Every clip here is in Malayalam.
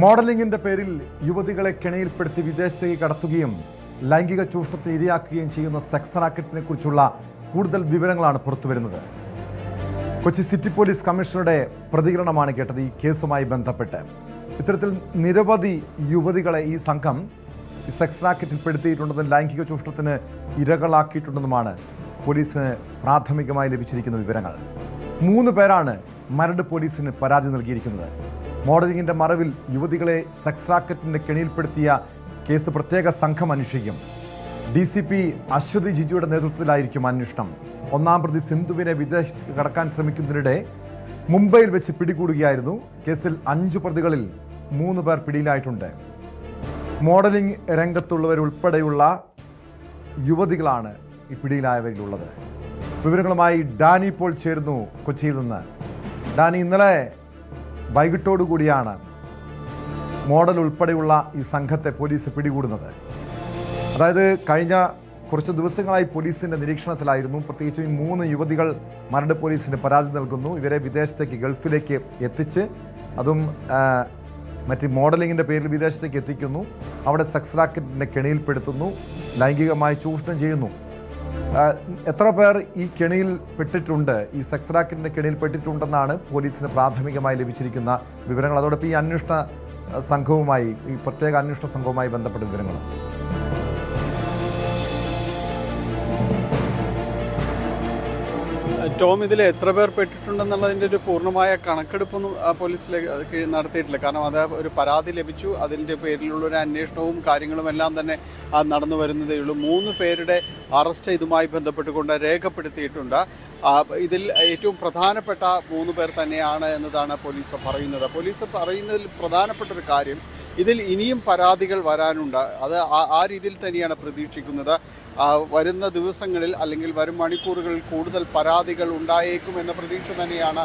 മോഡലിംഗിന്റെ പേരിൽ യുവതികളെ കെണിയിൽപ്പെടുത്തി വിദേശത്തേക്ക് കടത്തുകയും ലൈംഗിക ചൂഷണത്തിന് ഇരയാക്കുകയും ചെയ്യുന്ന സെക്സ് റാക്കറ്റിനെ കുറിച്ചുള്ള കൂടുതൽ വിവരങ്ങളാണ് പുറത്തുവരുന്നത്. കൊച്ചി സിറ്റി പോലീസ് കമ്മീഷണറുടെ പ്രതികരണമാണ് കേട്ടത്. ഈ കേസുമായി ബന്ധപ്പെട്ട് ഇത്തരത്തിൽ നിരവധി യുവതികളെ ഈ സംഘം സെക്സ് റാക്കറ്റിൽ പെടുത്തിയിട്ടുണ്ടെന്നും ലൈംഗിക ചൂഷണത്തിന് ഇരകളാക്കിയിട്ടുണ്ടെന്നുമാണ് പോലീസിന് പ്രാഥമികമായി ലഭിച്ചിരിക്കുന്ന വിവരങ്ങൾ. 3 പേരാണ് മരട് പോലീസിന് പരാതി നൽകിയിരിക്കുന്നത്. മോഡലിംഗിന്റെ മറവിൽ യുവതികളെ സെക്സ് റാക്കറ്റിന്റെ കെണിയിൽപ്പെടുത്തിയ കേസ് പ്രത്യേക സംഘം അന്വേഷിക്കും. DCP അശ്വതി ജിജിയുടെ നേതൃത്വത്തിലായിരിക്കും അന്വേഷണം. 1-ാം പ്രതി സിന്ധുവിനെ വിദേശത്ത് കടക്കാൻ ശ്രമിക്കുന്നതിനിടെ മുംബൈയിൽ വെച്ച് പിടികൂടുകയായിരുന്നു. കേസിൽ 5 പ്രതികളിൽ 3 പേർ പിടിയിലായിട്ടുണ്ട്. മോഡലിംഗ് രംഗത്തുള്ളവരുൾപ്പെടെയുള്ള യുവതികളാണ് ഈ പിടിയിലായവരിലുള്ളത്. വിവരങ്ങളുമായി ഡാനി ഇപ്പോൾ ചേരുന്നു കൊച്ചിയിൽ നിന്ന്. ഡാനി, ഇന്നലെ വൈകിട്ടോടുകൂടിയാണ് മോഡൽ ഉൾപ്പെടെയുള്ള ഈ സംഘത്തെ പോലീസ് പിടികൂടുന്നത്. അതായത് കഴിഞ്ഞ കുറച്ച് ദിവസങ്ങളായി പോലീസിന്റെ നിരീക്ഷണത്തിലായിരുന്നു. പ്രത്യേകിച്ചും ഈ 3 യുവതികൾ മരട് പോലീസിന് പരാതി നൽകുന്നു. ഇവരെ വിദേശത്തേക്ക്, ഗൾഫിലേക്ക് എത്തിച്ച്, അതും മറ്റ് മോഡലിംഗിന്റെ പേരിൽ വിദേശത്തേക്ക് എത്തിക്കുന്നു. അവിടെ സെക്സ് റാക്കറ്റിന്റെ കെണിയിൽപ്പെടുത്തുന്നു, ലൈംഗികമായി ചൂഷണം ചെയ്യുന്നു. എത്ര പേർ ഈ കെണിയിൽ പെട്ടിട്ടുണ്ട്, ഈ സെക്സ് റാക്കറ്റിന്റെ കെണിയിൽ പെട്ടിട്ടുണ്ടെന്നാണ് പോലീസിന് പ്രാഥമികമായി ലഭിച്ചിരിക്കുന്ന വിവരങ്ങൾ. അതോടൊപ്പം ഈ അന്വേഷണ സംഘവുമായി, ഈ പ്രത്യേക അന്വേഷണ സംഘവുമായി ബന്ധപ്പെട്ട വിവരങ്ങൾ. ടോം, ഇതിൽ എത്ര പേർ പെട്ടിട്ടുണ്ടെന്നുള്ളതിൻ്റെ ഒരു പൂർണ്ണമായ കണക്കെടുപ്പൊന്നും പോലീസിലേക്ക് നടത്തിയിട്ടില്ല. കാരണം അത് ഒരു പരാതി ലഭിച്ചു, അതിൻ്റെ പേരിലുള്ളൊരു അന്വേഷണവും കാര്യങ്ങളും എല്ലാം തന്നെ നടന്നു വരുന്നതേ ഉള്ളൂ. 3 പേരുടെ അറസ്റ്റ് ഇതുമായി ബന്ധപ്പെട്ടുകൊണ്ട് രേഖപ്പെടുത്തിയിട്ടുണ്ട്. ഇതിൽ ഏറ്റവും പ്രധാനപ്പെട്ട 3 പേർ തന്നെയാണ് എന്നതാണ് പോലീസ് പറയുന്നത്. പോലീസ് പറയുന്നതിൽ പ്രധാനപ്പെട്ടൊരു കാര്യം, ഇതിൽ ഇനിയും പരാതികൾ വരാനുണ്ട്. അത് ആ രീതിയിൽ തന്നെയാണ് പ്രതീക്ഷിക്കുന്നത്. വരുന്ന ദിവസങ്ങളിൽ അല്ലെങ്കിൽ വരും മണിക്കൂറുകളിൽ കൂടുതൽ പരാതികൾ ഉണ്ടായേക്കും എന്ന പ്രതീക്ഷ തന്നെയാണ്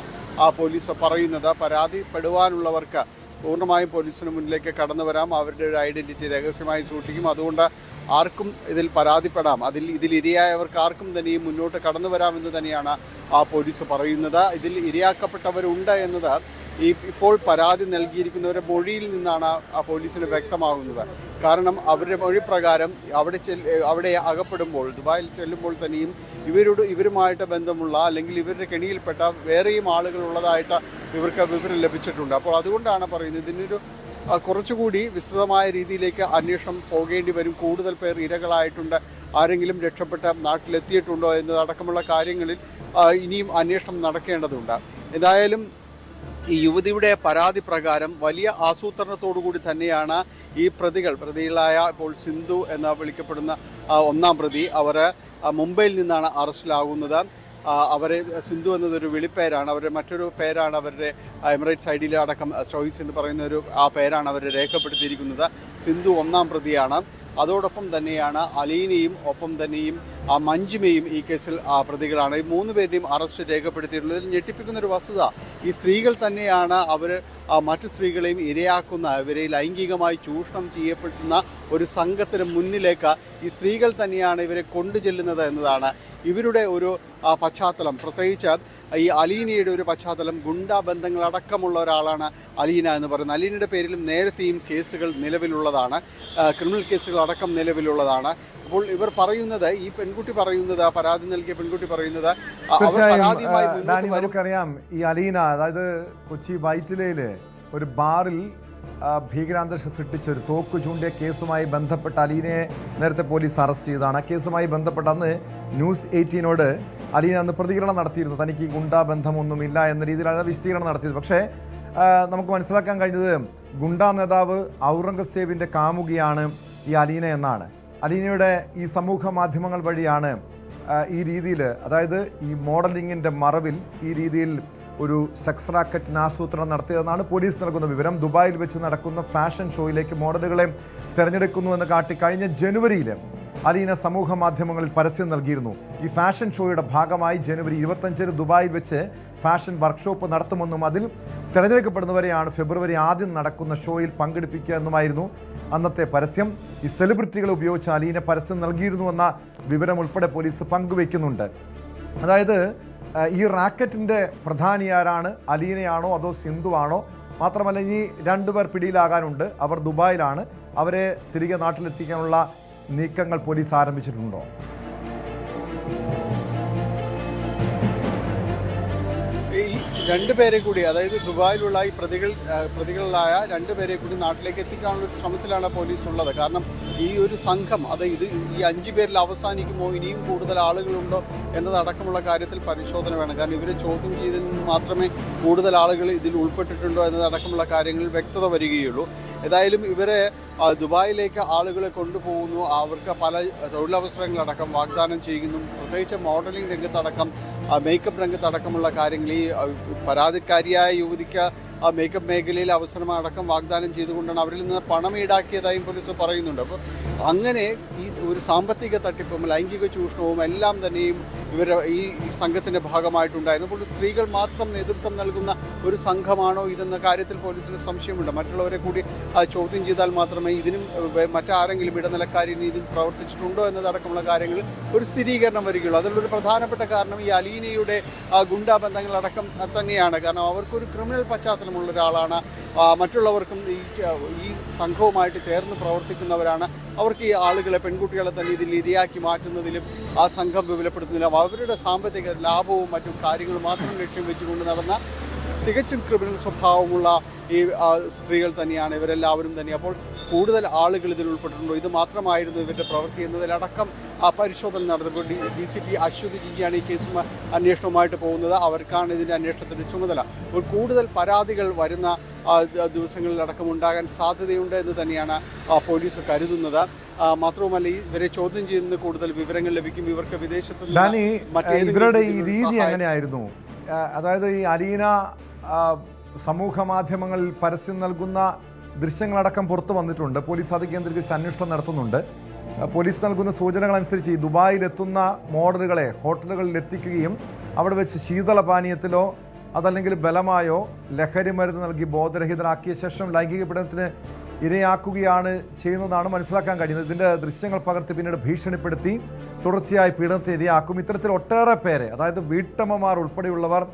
പോലീസ് പറയുന്നത്. പരാതിപ്പെടുവാനുള്ളവർക്ക് പൂർണ്ണമായും പോലീസിന് മുന്നിലേക്ക് കടന്നു വരാം. അവരുടെ ഒരു ഐഡൻറ്റിറ്റി രഹസ്യമായി സൂക്ഷിക്കും. അതുകൊണ്ട് ആർക്കും ഇതിൽ പരാതിപ്പെടാം. ഇതിൽ ഇരയായവർക്ക് ആർക്കും തന്നെയും മുന്നോട്ട് കടന്നു വരാമെന്ന് തന്നെയാണ് പോലീസ് പറയുന്നത്. ഇതിൽ ഇരയാക്കപ്പെട്ടവരുണ്ട് എന്നത് ഇപ്പോൾ പരാതി നൽകിയിരിക്കുന്നവരുടെ മൊഴിയിൽ നിന്നാണ് പോലീസിന് വ്യക്തമാകുന്നത്. കാരണം അവരുടെ മൊഴി പ്രകാരം അവിടെ അകപ്പെടുമ്പോൾ, ദുബായിൽ ചെല്ലുമ്പോൾ തന്നെയും ഇവരുമായിട്ട് ബന്ധമുള്ള അല്ലെങ്കിൽ ഇവരുടെ കെണിയിൽപ്പെട്ട വേറെയും ആളുകൾ ഉള്ളതായിട്ട് ഇവർക്ക് വിവരം ലഭിച്ചിട്ടുണ്ട്. അപ്പോൾ അതുകൊണ്ടാണ് പറയുന്നത്, ഇതിനൊരു കുറച്ചുകൂടി വിസ്തൃതമായ രീതിയിലേക്ക് അന്വേഷണം പോകേണ്ടി വരും. കൂടുതൽ പേർ ഇരകളായിട്ടുണ്ട്, ആരെങ്കിലും രക്ഷപ്പെട്ട് നാട്ടിലെത്തിയിട്ടുണ്ടോ എന്നതടക്കമുള്ള കാര്യങ്ങളിൽ ഇനിയും അന്വേഷണം നടക്കേണ്ടതുണ്ട്. എന്തായാലും ഈ യുവതിയുടെ പരാതി പ്രകാരം വലിയ ആസൂത്രണത്തോടുകൂടി തന്നെയാണ് ഈ പ്രതികളായ ഇപ്പോൾ സിന്ധു എന്ന് വിളിക്കപ്പെടുന്ന 1-ാം പ്രതി, അവർ മുംബൈയിൽ നിന്നാണ് അറസ്റ്റിലാകുന്നത്. സിന്ധു എന്നതൊരു വിളിപ്പേരാണ്. അവരുടെ മറ്റൊരു പേരാണ് അവരുടെ എമിറേറ്റ്സ് ഐഡിയിൽ അടക്കം സ്റ്റോയിസ് എന്ന് പറയുന്ന പേരാണ് അവർ രേഖപ്പെടുത്തിയിരിക്കുന്നത്. സിന്ധു 1-ാം പ്രതിയാണ്. അതോടൊപ്പം തന്നെയാണ് അലീനയും ഒപ്പം തന്നെയും മഞ്ജുമയും ഈ കേസിൽ പ്രതികളാണ്. ഈ 3 പേരുടെയും അറസ്റ്റ് രേഖപ്പെടുത്തിയിട്ടുള്ളതിൽ ഞെട്ടിപ്പിക്കുന്നൊരു വസ്തുത, ഈ സ്ത്രീകൾ തന്നെയാണ് അവർ മറ്റു സ്ത്രീകളെയും ഇരയാക്കുന്ന, ഇവരെ ലൈംഗികമായി ചൂഷണം ചെയ്യപ്പെടുന്ന ഒരു സംഘത്തിന് മുന്നിലേക്ക് ഈ സ്ത്രീകൾ തന്നെയാണ് ഇവരെ കൊണ്ടുചെല്ലുന്നത് എന്നതാണ് ഇവരുടെ ഒരു പശ്ചാത്തലം. പ്രത്യേകിച്ച് ഈ അലീനയുടെ ഒരു പശ്ചാത്തലം, ഗുണ്ടാ ബന്ധങ്ങളടക്കമുള്ള ഒരാളാണ് അലീന എന്ന് പറയുന്നത്. അലീനയുടെ പേരിലും നേരത്തെയും കേസുകൾ നിലവിലുള്ളതാണ്, ക്രിമിനൽ കേസുകൾ അടക്കം നിലവിലുള്ളതാണ്. അപ്പോൾ ഇവർ പറയുന്നത്, ഈ പെൺകുട്ടി പറയുന്നത്, പരാതി നൽകിയ പെൺകുട്ടി പറയുന്നത്, നമുക്കറിയാം ഈ അലീന, അതായത് കൊച്ചി വൈറ്റിലയില് ഒരു ബാറിൽ ഭീകരാന്തരീക്ഷം സൃഷ്ടിച്ച ഒരു തോക്ക് ചൂണ്ടിയ കേസുമായി ബന്ധപ്പെട്ട അലീനയെ നേരത്തെ പോലീസ് അറസ്റ്റ് ചെയ്തതാണ്. ആ കേസുമായി ബന്ധപ്പെട്ട അന്ന് ന്യൂസ് 18നോട് അലീന അന്ന് പ്രതികരണം നടത്തിയിരുന്നു. തനിക്ക് ഈ ഗുണ്ടാ ബന്ധമൊന്നുമില്ല എന്ന രീതിയിലാണ് വിശദീകരണം നടത്തിയത്. പക്ഷേ നമുക്ക് മനസ്സിലാക്കാൻ കഴിഞ്ഞത് ഗുണ്ടാ നേതാവ് ഔറംഗസേബിൻ്റെ കാമുകിയാണ് ഈ അലീന എന്നാണ്. അലീനയുടെ ഈ സമൂഹ മാധ്യമങ്ങൾ വഴിയാണ് ഈ രീതിയിൽ, അതായത് ഈ മോഡലിംഗിൻ്റെ മറവിൽ ഈ രീതിയിൽ ഒരു സെക്സ് റാക്കറ്റിന് ആസൂത്രണം നടത്തിയതെന്നാണ് പോലീസ് നൽകുന്ന വിവരം. ദുബായിൽ വെച്ച് നടക്കുന്ന ഫാഷൻ ഷോയിലേക്ക് മോഡലുകളെ തിരഞ്ഞെടുക്കുന്നു എന്ന് കാട്ടി കഴിഞ്ഞ ജനുവരിയിൽ അലീന സമൂഹ മാധ്യമങ്ങളിൽ പരസ്യം നൽകിയിരുന്നു. ഈ ഫാഷൻ ഷോയുടെ ഭാഗമായി ജനുവരി 25 ദുബായിൽ വെച്ച് ഫാഷൻ വർക്ക്ഷോപ്പ് നടത്തുമെന്നും അതിൽ തിരഞ്ഞെടുക്കപ്പെടുന്നവരെയാണ് ഫെബ്രുവരി 1 നടക്കുന്ന ഷോയിൽ പങ്കെടുപ്പിക്കുക എന്നുമായിരുന്നു അന്നത്തെ പരസ്യം. ഈ സെലിബ്രിറ്റികളെ ഉപയോഗിച്ച് അലീന പരസ്യം നൽകിയിരുന്നുവെന്ന വിവരം ഉൾപ്പെടെ പോലീസ് പങ്കുവയ്ക്കുന്നുണ്ട്. അതായത് ഈ റാക്കറ്റിൻ്റെ പ്രധാനി ആരാണ്? അലീനയാണോ അതോ സിന്ധു ആണോ? മാത്രമല്ല ഇനി 2 പേർ പിടിയിലാകാനുണ്ട്. അവർ ദുബായിലാണ്. അവരെ തിരികെ നാട്ടിലെത്തിക്കാനുള്ള നീക്കങ്ങൾ പോലീസ് ആരംഭിച്ചിട്ടുണ്ടോ? ഈ 2 പേരെ കൂടി, അതായത് ദുബായിലുള്ള ഈ പ്രതികളിലായ 2 പേരെ കൂടി നാട്ടിലേക്ക് എത്തിക്കാനുള്ള ഒരു ശ്രമത്തിലാണ് പോലീസ് ഉള്ളത്. കാരണം ഈ ഒരു സംഘം അതായത് ഈ 5 പേരിൽ അവസാനിക്കുമോ, ഇനിയും കൂടുതൽ ആളുകളുണ്ടോ എന്നതടക്കമുള്ള കാര്യത്തിൽ പരിശോധന വേണം. കാരണം ഇവരെ ചോദ്യം ചെയ്തതിൽ നിന്ന് മാത്രമേ കൂടുതൽ ആളുകൾ ഇതിൽ ഉൾപ്പെട്ടിട്ടുണ്ടോ എന്നതടക്കമുള്ള കാര്യങ്ങളിൽ വ്യക്തത വരികയുള്ളൂ. ഏതായാലും ഇവരെ ദുബായിലേക്ക് ആളുകളെ കൊണ്ടുപോകുന്നു, അവർക്ക് പല തൊഴിലവസരങ്ങളടക്കം വാഗ്ദാനം ചെയ്യുന്നു. പ്രത്യേകിച്ച് മോഡലിംഗ് രംഗത്തടക്കം, മേക്കപ്പ് രംഗത്തടക്കമുള്ള കാര്യങ്ങൾ ഈ പരാതിക്കാരിയായ യുവതിക്ക് മേക്കപ്പ് മേഖലയിൽ അവസരമടക്കം വാഗ്ദാനം ചെയ്തുകൊണ്ടാണ് അവരിൽ നിന്ന് പണം ഈടാക്കിയതായും പോലീസ് പറയുന്നുണ്ട്. അപ്പോൾ അങ്ങനെ ഈ ഒരു സാമ്പത്തിക തട്ടിപ്പും ലൈംഗിക ചൂഷണവും എല്ലാം തന്നെയും ഇവർ ഈ സംഘത്തിൻ്റെ ഭാഗമായിട്ടുണ്ടായിരുന്നു. അപ്പോൾ സ്ത്രീകൾ മാത്രം നേതൃത്വം നൽകുന്ന ഒരു സംഘമാണോ ഇതെന്ന കാര്യത്തിൽ പോലീസിന് സംശയമുണ്ട്. മറ്റുള്ളവരെ കൂടി ചോദ്യം ചെയ്താൽ മാത്രമേ ഇതിനും മറ്റാരെങ്കിലും ഇടനിലക്കാരിന് ഇതിൽ പ്രവർത്തിച്ചിട്ടുണ്ടോ എന്നതടക്കമുള്ള കാര്യങ്ങളിൽ ഒരു സ്ഥിരീകരണം വരികയുള്ളൂ. അതിലൊരു പ്രധാനപ്പെട്ട കാരണം ഈ അലീനയുടെ ഗുണ്ടാബന്ധങ്ങളടക്കം തന്നെയാണ്. കാരണം അവർക്കൊരു ക്രിമിനൽ പശ്ചാത്തലമുള്ള ഒരാളാണ്. മറ്റുള്ളവർക്കും ഈ സംഘവുമായിട്ട് ചേർന്ന് പ്രവർത്തിക്കുന്നവരാണ്. അവർക്ക് ഈ ആളുകളെ, പെൺകുട്ടികളെ തന്നെ ഇതിൽ ഇരയാക്കി മാറ്റുന്നതിലും ആ സംഘം വിപുലപ്പെടുത്തുന്നതിലും അവരുടെ സാമ്പത്തിക ലാഭവും മറ്റു കാര്യങ്ങളും മാത്രം ലക്ഷ്യം വെച്ചുകൊണ്ട് നടന്ന തികച്ചും ക്രിമിനൽ സ്വഭാവമുള്ള ഈ സ്ത്രീകൾ തന്നെയാണ് ഇവരെല്ലാവരും തന്നെ. അപ്പോൾ കൂടുതൽ ആളുകൾ ഇതിൽ ഉൾപ്പെട്ടിട്ടുണ്ടോ, ഇത് മാത്രമായിരുന്നു ഇവരുടെ പ്രവൃത്തി എന്നതിലടക്കം പരിശോധന നടത്തുമ്പോൾ DCP അശ്വതി ജിജിയാണ് ഈ കേസും അന്വേഷണവുമായിട്ട് പോകുന്നത്. അവർക്കാണ് ഇതിൻ്റെ അന്വേഷണത്തിൻ്റെ ചുമതല. അപ്പോൾ കൂടുതൽ പരാതികൾ വരുന്ന ദിവസങ്ങളിലടക്കം ഉണ്ടാകാൻ സാധ്യതയുണ്ട് എന്ന് തന്നെയാണ് പോലീസ് കരുതുന്നത്. മാത്രവുമല്ല ഇവരെ ചോദ്യം ചെയ്യുന്ന കൂടുതൽ വിവരങ്ങൾ ലഭിക്കും. ഇവർക്ക് വിദേശത്ത് ഇവരുടെ ഈ രീതി എങ്ങനെയായിരുന്നു? അതായത് ഈ അലീന സമൂഹ മാധ്യമങ്ങളിൽ പരസ്യം നൽകുന്ന ദൃശ്യങ്ങളടക്കം പുറത്തു വന്നിട്ടുണ്ട്. പോലീസ് അത് കേന്ദ്രീകരിച്ച് അന്വേഷണം നടത്തുന്നുണ്ട്. പോലീസ് നൽകുന്ന സൂചനകൾ അനുസരിച്ച് ഈ ദുബായിലെത്തുന്ന മോഡലുകളെ ഹോട്ടലുകളിൽ എത്തിക്കുകയും അവിടെ വെച്ച് ശീതളപാനീയത്തിലോ അതല്ലെങ്കിൽ ബലമായോ ലഹരി മരുന്ന് നൽകി ബോധരഹിതരാക്കിയ ശേഷം ലൈംഗിക പീഡനത്തിന് ഇരയാക്കുകയാണ് ചെയ്യുന്നതാണ് മനസ്സിലാക്കാൻ കഴിയുന്നത്. ഇതിൻ്റെ ദൃശ്യങ്ങൾ പകർത്തി പിന്നീട് ഭീഷണിപ്പെടുത്തി തുടർച്ചയായി പീഡനത്തിന് ഇരയാക്കും. ഇത്തരത്തിൽ ഒട്ടേറെ പേരെ, അതായത് വീട്ടമ്മമാർ ഉൾപ്പെടെയുള്ളവർ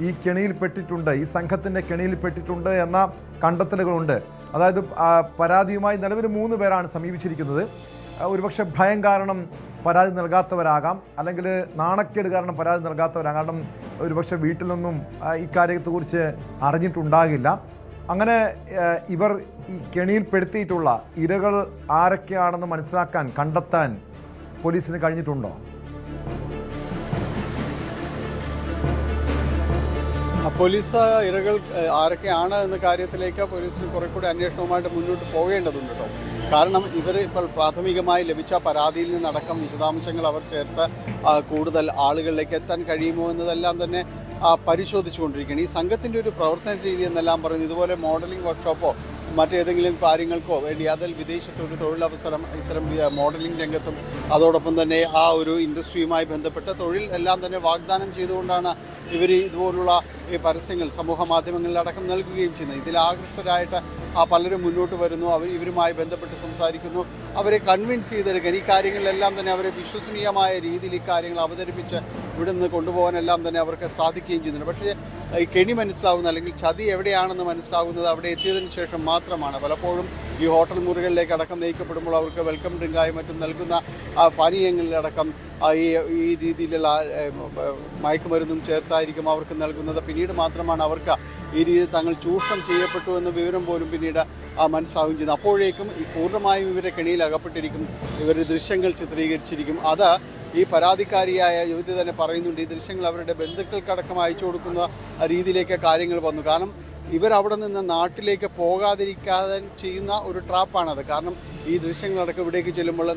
ഈ കെണിയിൽപ്പെട്ടിട്ടുണ്ട്, ഈ സംഘത്തിൻ്റെ കെണിയിൽപ്പെട്ടിട്ടുണ്ട് എന്ന കണ്ടെത്തലുകളുണ്ട്. അതായത് പരാതിയുമായി നിലവിൽ 3 പേരാണ് സമീപിച്ചിരിക്കുന്നത്. ഒരുപക്ഷെ ഭയം കാരണം പരാതി നൽകാത്തവരാകാം, അല്ലെങ്കിൽ നാണക്കേട് കാരണം പരാതി നൽകാത്തവരാകാം. കാരണം ഒരുപക്ഷെ വീട്ടിൽ നിന്നും ഇക്കാര്യത്തെക്കുറിച്ച് അറിഞ്ഞിട്ടുണ്ടാകില്ല. അങ്ങനെ ഇവർ ഈ കെണിയിൽപ്പെടുത്തിയിട്ടുള്ള ഇരകൾ ആരൊക്കെയാണെന്ന് മനസ്സിലാക്കാൻ, കണ്ടെത്താൻ പോലീസിന് കഴിഞ്ഞിട്ടുണ്ടോ? പോലീസ് ഇരകൾ ആരൊക്കെയാണ് എന്ന കാര്യത്തിലേക്ക് പോലീസിന് കുറെ കൂടി അന്വേഷണവുമായിട്ട് മുന്നോട്ട് പോകേണ്ടതുണ്ട് കേട്ടോ. കാരണം ഇവർ ഇപ്പോൾ പ്രാഥമികമായി ലഭിച്ച പരാതിയിൽ നിന്നടക്കം വിശദാംശങ്ങൾ അവർ ചേർത്ത് കൂടുതൽ ആളുകളിലേക്ക് എത്താൻ കഴിയുമോ എന്നതെല്ലാം തന്നെ പരിശോധിച്ചുകൊണ്ടിരിക്കുകയാണ്. ഈ സംഘത്തിൻ്റെ ഒരു പ്രവർത്തന രീതി എന്നെല്ലാം പറയുന്നത് ഇതുപോലെ മോഡലിംഗ് വർക്ക്ഷോപ്പോ മറ്റേതെങ്കിലും കാര്യങ്ങൾക്കോ വേണ്ടി അതിൽ വിദേശത്ത് ഒരു തൊഴിലവസരം ഇത്തരം മോഡലിംഗ് രംഗത്തും അതോടൊപ്പം തന്നെ ആ ഒരു ഇൻഡസ്ട്രിയുമായി ബന്ധപ്പെട്ട തൊഴിൽ എല്ലാം തന്നെ വാഗ്ദാനം ചെയ്തുകൊണ്ടാണ് ഇവർ ഇതുപോലുള്ള ഈ പരസ്യങ്ങൾ സമൂഹ മാധ്യമങ്ങളിലടക്കം നൽകുകയും ചെയ്യുന്നത്. ഇതിൽ ആകൃഷ്ടരായിട്ട് പലരും മുന്നോട്ട് വരുന്നു, ഇവരുമായി ബന്ധപ്പെട്ട് സംസാരിക്കുന്നു, അവരെ കൺവിൻസ് ചെയ്തെടുക്കാൻ ഈ കാര്യങ്ങളിലെല്ലാം തന്നെ അവരെ വിശ്വസനീയമായ രീതിയിൽ ഈ കാര്യങ്ങൾ അവതരിപ്പിച്ച് ഇവിടെ നിന്ന് കൊണ്ടുപോകാനെല്ലാം തന്നെ അവർക്ക് സാധിക്കുകയും ചെയ്യുന്നുണ്ട്. പക്ഷേ ഈ കെണി മനസ്സിലാവുന്ന അല്ലെങ്കിൽ ചതി എവിടെയാണെന്ന് മനസ്സിലാവുന്നത് അവിടെ എത്തിയതിനു ശേഷം മാത്രമാണ്. പലപ്പോഴും ഈ ഹോട്ടൽ മുറികളിലേക്ക് അടക്കം നയിക്കപ്പെടുമ്പോൾ അവർക്ക് വെൽക്കം ഡ്രിങ്കായി മറ്റും നൽകുന്ന പാനീയങ്ങളിലടക്കം ഈ രീതിയിലുള്ള മയക്കുമരുന്നും ചേർത്തായിരിക്കും അവർക്ക് നൽകുന്നത്. പിന്നീട് മാത്രമാണ് അവർക്ക് ഈ രീതിയിൽ തങ്ങൾ ചൂഷണം ചെയ്യപ്പെട്ടു എന്ന വിവരം പോലും പിന്നീട് മനസ്സിലാവുകയും ചെയ്യുന്നത്. അപ്പോഴേക്കും ഈ പൂർണ്ണമായും ഇവരെ കെണിയിൽ അകപ്പെട്ടിരിക്കും, ഇവരുടെ ദൃശ്യങ്ങൾ ചിത്രീകരിച്ചിരിക്കും. അത് ഈ പരാതിക്കാരിയായ യുവതി തന്നെ പറയുന്നുണ്ട്, ഈ ദൃശ്യങ്ങൾ അവരുടെ ബന്ധുക്കൾക്കടക്കം അയച്ചു കൊടുക്കുന്ന രീതിയിലേക്ക് കാര്യങ്ങൾ വന്നു. കാരണം ഇവരവിടെ നിന്ന് നാട്ടിലേക്ക് പോകാതിരിക്കാതെ ചെയ്യുന്ന ഒരു ട്രാപ്പാണത്. കാരണം ഈ ദൃശ്യങ്ങളടക്കം ഇവിടേക്ക് ചെല്ലുമ്പോൾ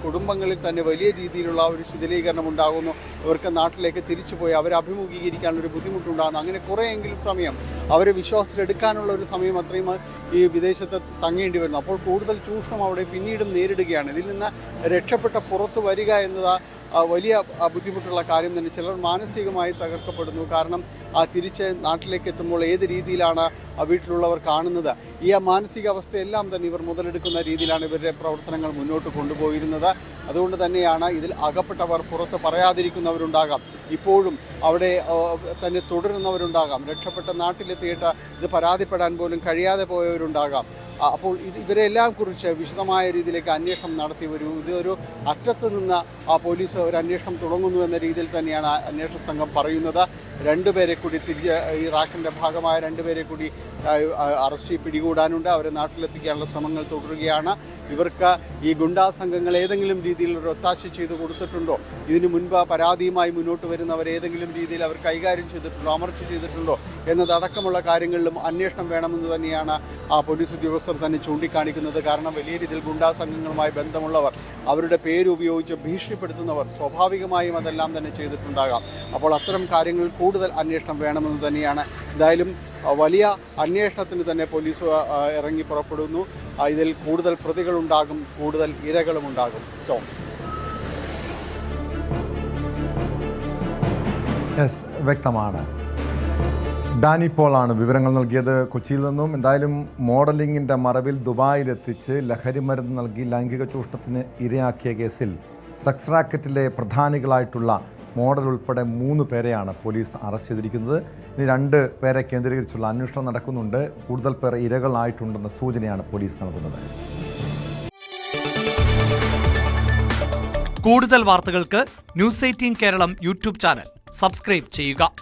കുടുംബങ്ങളിൽ തന്നെ വലിയ രീതിയിലുള്ള ഒരു ശിഥിലീകരണം ഉണ്ടാകുന്നു. ഇവർക്ക് നാട്ടിലേക്ക് തിരിച്ചു പോയി അവരെ അഭിമുഖീകരിക്കാനുള്ളൊരു ബുദ്ധിമുട്ടുണ്ടാകുന്നു. അങ്ങനെ കുറേയെങ്കിലും സമയം അവരെ വിശ്വാസത്തിലെടുക്കാനുള്ള ഒരു സമയം അത്രയും ഈ വിദേശത്ത് തങ്ങേണ്ടി വരുന്നു. അപ്പോൾ കൂടുതൽ ചൂഷണം അവിടെ പിന്നീടും നേരിടുകയാണ്. ഇതിൽ നിന്ന് രക്ഷപ്പെട്ട പുറത്തു വരിക എന്നത് വലിയ ബുദ്ധിമുട്ടുള്ള കാര്യം തന്നെ. ചിലർ മാനസികമായി തകർക്കപ്പെടുന്നു. കാരണം തിരിച്ച് നാട്ടിലേക്ക് എത്തുമ്പോൾ ഏത് രീതിയിലാണ് വീട്ടിലുള്ളവർ കാണുന്നത്, ഈ മാനസികാവസ്ഥയെല്ലാം തന്നെ ഇവർ മുതലെടുക്കുന്ന രീതിയിലാണ് ഇവരുടെ പ്രവർത്തനങ്ങൾ മുന്നോട്ട് കൊണ്ടുപോയിരുന്നത്. അതുകൊണ്ട് തന്നെയാണ് ഇതിൽ അകപ്പെട്ടവർ പുറത്ത് പറയാതിരിക്കുന്നവരുണ്ടാകാം, ഇപ്പോഴും അവിടെ തന്നെ തുടരുന്നവരുണ്ടാകാം, രക്ഷപ്പെട്ട നാട്ടിലെത്തിയിട്ട് ഇത് പരാതിപ്പെടാൻ പോലും കഴിയാതെ പോയവരുണ്ടാകാം. അപ്പോൾ ഇവരെല്ലാം കുറിച്ച് വിശദമായ രീതിയിലേക്ക് അന്വേഷണം നടത്തി വരൂ. ഇതൊരു അറ്റത്ത് നിന്ന് പോലീസ് ഒരു അന്വേഷണം തുടങ്ങുന്നു എന്ന രീതിയിൽ തന്നെയാണ് അന്വേഷണ സംഘം പറയുന്നത്. രണ്ടുപേരെ കൂടി ഈ റാക്കിൻ്റെ ഭാഗമായ രണ്ടുപേരെ കൂടി അറസ്റ്റ് പിടികൂടാനുണ്ട്. അവരെ നാട്ടിലെത്തിക്കാനുള്ള ശ്രമങ്ങൾ തുടരുകയാണ്. ഇവർക്ക് ഈ ഗുണ്ടാ സംഘങ്ങൾ ഏതെങ്കിലും രീതിയിൽ ഒരു ഒത്താശ ചെയ്ത് കൊടുത്തിട്ടുണ്ടോ, ഇതിനു മുൻപ് പരാതിയുമായി മുന്നോട്ട് വരുന്നവർ ഏതെങ്കിലും രീതിയിൽ അവർ കൈകാര്യം ചെയ്തിട്ടുണ്ടോ, അമർച്ച ചെയ്തിട്ടുണ്ടോ എന്നതടക്കമുള്ള കാര്യങ്ങളിലും അന്വേഷണം വേണമെന്ന് തന്നെയാണ് പോലീസ് ഉദ്യോഗസ്ഥർ തന്നെ ചൂണ്ടിക്കാണിക്കുന്നത്. കാരണം വലിയ രീതിയിൽ ഗുണ്ടാ സംഘങ്ങളുമായി ബന്ധമുള്ളവർ, അവരുടെ പേരുപയോഗിച്ച് ഭീഷണിപ്പെടുത്തുന്നവർ സ്വാഭാവികമായും അതെല്ലാം തന്നെ ചെയ്തിട്ടുണ്ടാകാം. അപ്പോൾ അത്തരം കാര്യങ്ങളിൽ കൂടുതൽ അന്വേഷണം വേണമെന്ന് തന്നെയാണ്. എന്തായാലും വലിയ അന്വേഷണത്തിന് തന്നെ പോലീസ് ഇറങ്ങി പുറപ്പെടുന്നു. ഇതിൽ കൂടുതൽ പ്രതികളുണ്ടാകും, കൂടുതൽ ഇരകളുമുണ്ടാകും. വ്യക്തമാണ്. ഡാനി പോളാണ് വിവരങ്ങൾ നൽകിയത് കൊച്ചിയിൽ നിന്നും. എന്തായാലും മോഡലിംഗിൻ്റെ മറവിൽ ദുബായിലെത്തിച്ച് ലഹരിമരുന്ന് നൽകി ലൈംഗിക ചൂഷണത്തിന് ഇരയാക്കിയ കേസിൽ സെക്സ് റാക്കറ്റിലെ പ്രധാനികളായിട്ടുള്ള മോഡൽ ഉൾപ്പെടെ 3 പേരെയാണ് പോലീസ് അറസ്റ്റ് ചെയ്തിരിക്കുന്നത്. ഇനി 2 പേരെ കേന്ദ്രീകരിച്ചുള്ള അന്വേഷണം നടക്കുന്നുണ്ട്. കൂടുതൽ പേർ ഇരകളായിട്ടുണ്ടെന്ന സൂചനയാണ് പോലീസ് നൽകുന്നത്. കൂടുതൽ വാർത്തകൾക്ക് news 18 Keralam YouTube channel subscribe ചെയ്യുക.